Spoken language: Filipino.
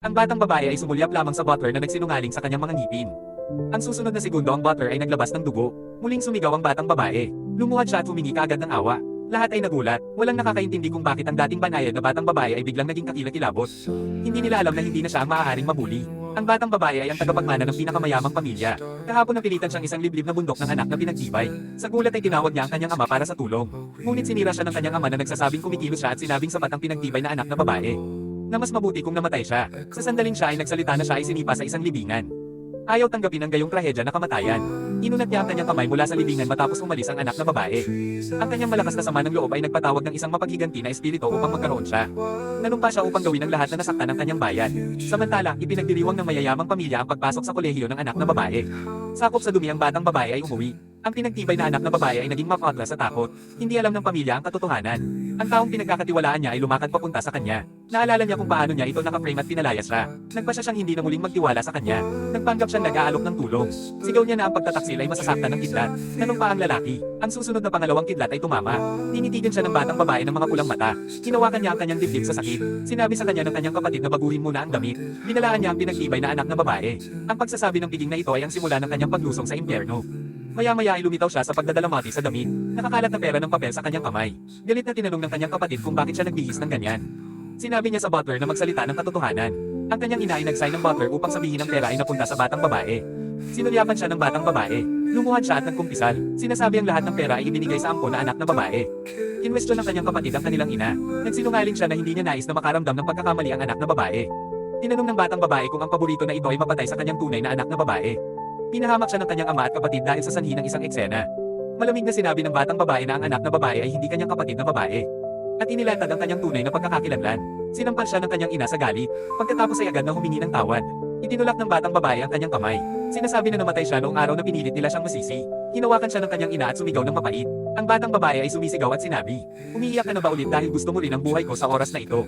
Ang batang babae ay sumulyap lamang sa butler na nagsinungaling sa kanyang mga ngipin. Ang susunod na segundo ang butler ay naglabas ng dugo. Muling sumigaw ang batang babae. Lumuhad siya at humingi kaagad ng awa. Lahat ay nagulat. Walang nakakaintindi kung bakit ang dating banayad na batang babae ay biglang naging kakilakilabot. Hindi nila alam na hindi na siya ang maaaring mabuli. Ang batang babae ay ang tagapagmana ng pinakamayamang pamilya. Kahapon napilitan siyang isang liblib na bundok ng anak na pinagtibay. Sa gulat ay tinawag niya ang kanyang ama para sa tulong. Ngunit sinira siya ng kanyang ama na nagsasabing kumikilos siya at sinabing sapat ang pinagtibay na anak na babae. Na mas mabuti kung namatay siya. Sa sandaling siya ay nagsalita na siya ay sinipa sa isang libingan. Ayaw tanggapin ang gayong trahedya na kamatayan. Inunat niya ang kanyang kamay mula sa libingan matapos umalis ang anak na babae. Ang kanyang malakas na sama ng loob ay nagpatawag ng isang mapaghiganti na espiritu upang magkaroon siya. Nanumpa siya upang gawin ang lahat na nasaktan ng kanyang bayan. Samantala, ipinagdiriwang ng mayayamang pamilya ang pagpasok sa kolehiyo ng anak na babae. Sakop sa dumi ang batang babae ay umuwi. Ang pinagtibay na anak na babae ay naging mapatla sa takot. Hindi alam ng pamilya ang katotohanan. Ang taong pinagkakatiwalaan niya ay lumakad papunta sa kanya. Naalala niya kung paano niya ito nakaframe at pinalayas siya. Nagpasya siyang hindi na muling magtiwala sa kanya. Nagpanggap siyang nag-aalok ng tulong. Sigaw niya na ang pagtataksil ay masasaktan ng kidlat. Nanumpa ang lalaki. Ang susunod na pangalawang kidlat ay tumama. Tinitigan siya ng batang babae ng mga pulang mata. Hinawakan niya ang kanyang dibdib sa sakit. Sinabi sa kanya ng kanyang kapatid na baguhin muna ang damit. Binalaan niya ang pinagtibay na anak na babae. Ang pagsasabi ng piging na ito ay ang simula ng kanyang paglusong sa impyerno. Maya-maya ay lumitaw siya sa pagdadalamati sa damit. Nakakalat na pera ng papel sa kanyang kamay. Galit na tinanong ng kanyang kapatid kung bakit siya nagbihis ng ganyan. Sinabi niya sa butler na magsalita ng katotohanan. Ang kanyang ina ay nag-sign ng butler upang sabihin ang pera ay napunta sa batang babae. Sinulyapan siya ng batang babae. Lumuhad siya at nagkumpisal. Sinasabi ang lahat ng pera ay ibinigay sa ampon na anak na babae. Kinwestiyon ng kanyang kapatid ang kanilang ina. Nagsinungaling siya na hindi niya nais na makaramdam ng pagkakamali ang anak na babae. Tinanong ng batang babae kung ang paborito na ito ay mapatay sa kanyang tunay na anak na babae. Pinahamak siya ng kanyang ama at kapatid dahil sa sanhi ng isang eksena. Malamig na sinabi ng batang babae na ang anak na babae ay hindi kanyang kapatid na babae. At inilatag ang kanyang tunay na pagkakakilanlan. Sinampal siya ng kanyang ina sa galit. Pagkatapos ay agad na humingi ng tawad. Itinulak ng batang babae ang kanyang kamay. Sinasabi na namatay siya noong araw na pinilit nila siyang masisi. Hinawakan siya ng kanyang ina at sumigaw ng mapait. Ang batang babae ay sumisigaw at sinabi, "Umiiyak ka na ba ulit dahil gusto mo rin ang buhay ko sa oras na ito?"